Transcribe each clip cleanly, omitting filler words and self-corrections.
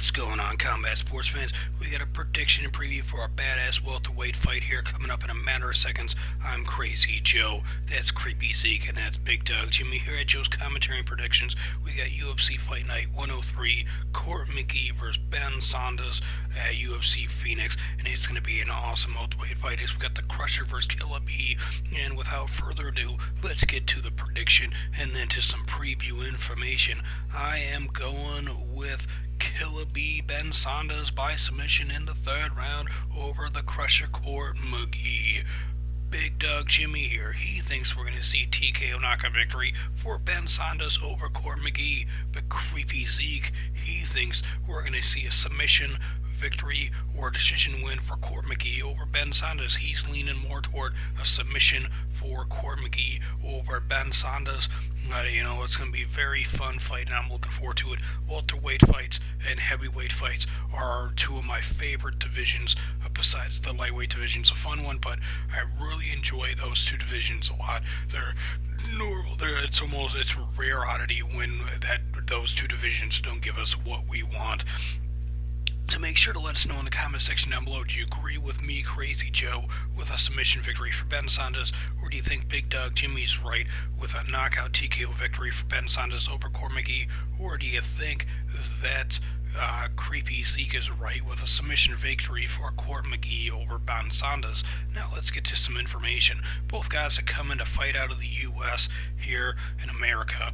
What's going on, combat sports fans? We got a prediction and preview for our badass welterweight fight here coming up in a matter of seconds. I'm Crazy Joe, that's Creepy Zeke, and that's Big Doug Jimmy here at Joe's Commentary and Predictions. We got UFC Fight Night 103, Court McGee versus Ben Saunders at UFC Phoenix, and it's going to be an awesome welterweight fight. We got the Crusher versus Killer B, and without further ado, let's get to the prediction and then to some preview information. I am going with Killer B Ben Saunders by submission in the third round over the Crusher Court McGee. Big Doug Jimmy here. He thinks we're going to see TKO knockout victory for Ben Saunders over Court McGee. But Creepy Zeke, he thinks we're going to see a submission victory or decision win for Court McGee over Ben Saunders. He's leaning more toward a submission for Court McGee over Ben Saunders. It's going to be a very fun fight, and I'm looking forward to it. Welterweight fights and heavyweight fights are two of my favorite divisions, besides the lightweight division. It's a fun one, but I really enjoy those two divisions a lot. They're normal. It's a rare oddity when those two divisions don't give us what we want. So make sure to let us know in the comment section down below, do you agree with me, Crazy Joe, with a submission victory for Ben Saunders, or do you think Big Doug Jimmy's right with a knockout TKO victory for Ben Saunders over Court McGee, or do you think that Creepy Zeke is right with a submission victory for Court McGee over Ben Saunders? Now let's get to some information. Both guys are coming to fight out of the U.S. here in America,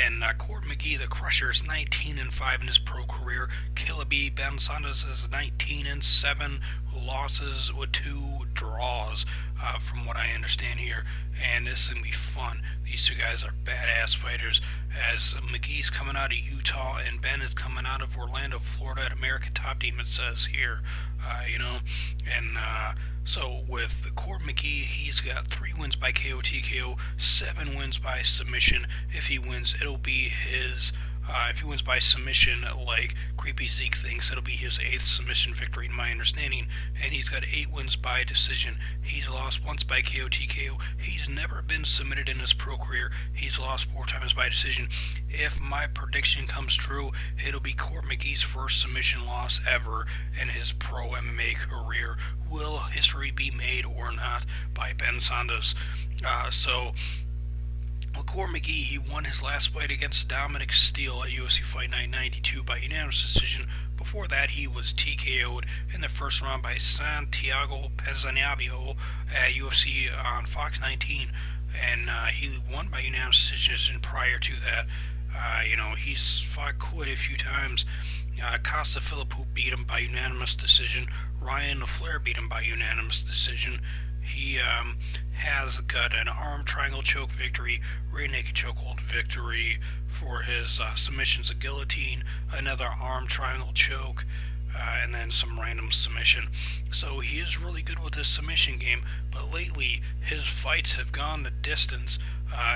and Court McGee, the Crusher, is 19-5 in his pro career. Killer B Ben Saunders is 19-7, losses with 2 draws, from what I understand here, and this is going to be fun. These two guys are badass fighters, as McGee's coming out of Utah and Ben is coming out of Orlando, Florida at American Top Team, it says here, so with the Court McGee, he's got 3 wins by KO TKO, 7 wins by submission. If he wins, it'll be his if he wins by submission, like Creepy Zeke thinks, it'll be his 8th submission victory in my understanding, and he's got 8 wins by decision. He's lost once by KO TKO. He's never been submitted in his pro career. He's lost 4 times by decision. If my prediction comes true, it'll be Court McGee's first submission loss ever in his pro MMA career. Will history be made or not by Ben Saunders? Court McGee, he won his last fight against Dominic Steele at UFC Fight Night 92 by unanimous decision. Before that, he was TKO'd in the first round by Santiago Pezzanavio at UFC on Fox 19, and he won by unanimous decision prior to that. He's fought quite a few times. Costa Philippou beat him by unanimous decision. Ryan LaFleur beat him by unanimous decision. He has got an arm triangle choke victory, rear naked chokehold victory for his submissions, a guillotine, another arm triangle choke, and then some random submission. So he is really good with his submission game, but lately his fights have gone the distance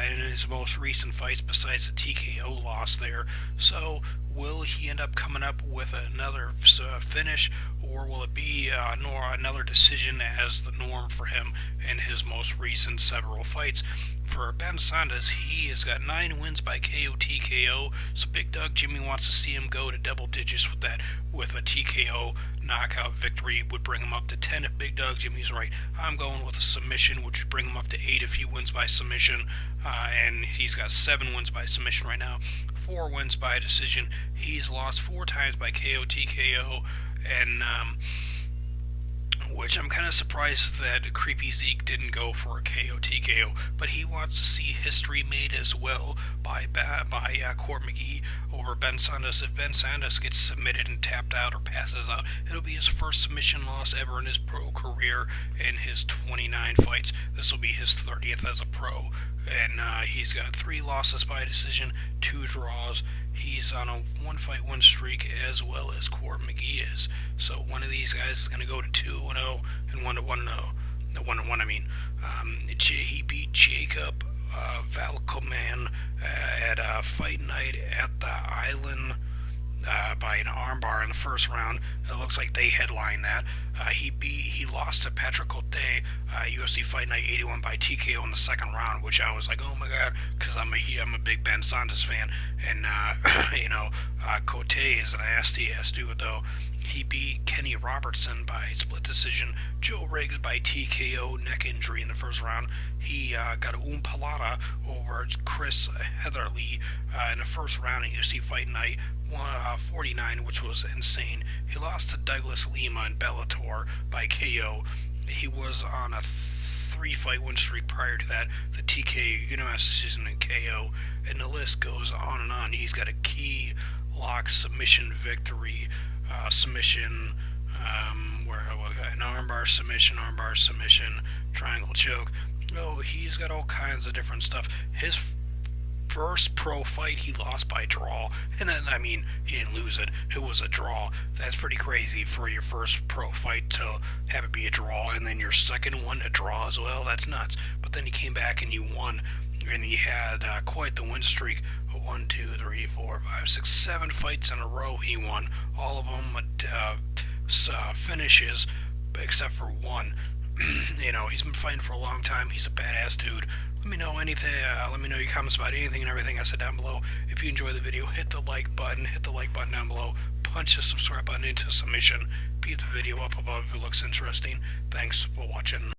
in his most recent fights besides the TKO loss there. So will he end up coming up with another finish, or will it be another decision as the norm for him in his most recent several fights? For Ben Saunders, he has got 9 wins by KO TKO, so Big Doug Jimmy wants to see him go to double digits with that, with a TKO knockout victory would bring him up to 10 if Big Doug Jimmy's right. I'm going with a submission, which would bring him up to 8 if he wins by submission, and he's got 7 wins by submission right now, 4 wins by decision. He's lost 4 times by KO TKO, and which I'm kind of surprised that Creepy Zeke didn't go for a KO TKO, but he wants to see history made as well by Court McGee over Ben Saunders. If Ben Saunders gets submitted and tapped out or passes out, it'll be his first submission loss ever in his pro career in his 29 fights. This will be his 30th as a pro, and he's got 3 losses by decision, 2 draws. He's on a 1-fight win streak as well as Court McGee is. So one of these guys is going to go to 2-0 and 1-1-0. 1-1, I mean. He beat Jacob Valkoman at Fight Night at the Island by an armbar in the first round. It looks like they headlined that. He lost to Patrick Cote, UFC Fight Night 81 by TKO in the second round, which I was like, oh my god, because I'm a big Ben Saunders fan, and Cote is a nasty ass dude though. He beat Kenny Robertson by split decision. Joe Riggs by TKO neck injury in the first round. He got a Palada over Chris Heatherly in the first round in UFC Fight Night 49, which was insane. He lost to Douglas Lima in Bellator by KO. He was on a 3-fight win streak prior to that, the TKO unanimous decision and KO, and the list goes on and on. He's got a key lock submission victory, submission, an armbar submission, triangle choke. No, he's got all kinds of different stuff. His first pro fight he lost by draw, and then he didn't lose it. It was a draw. That's pretty crazy for your first pro fight to have it be a draw, and then your second one a draw as well. That's nuts. But then he came back and you won, and he had quite the win streak. 1, 2, 3, 4, 5, 6, 7 fights in a row he won. All of them finishes, except for one. He's been fighting for a long time. He's a badass dude. Let me know anything. Let me know your comments about anything and everything I said down below. If you enjoy the video, hit the like button. Hit the like button down below. Punch the subscribe button into submission. Beat the video up above if it looks interesting. Thanks for watching.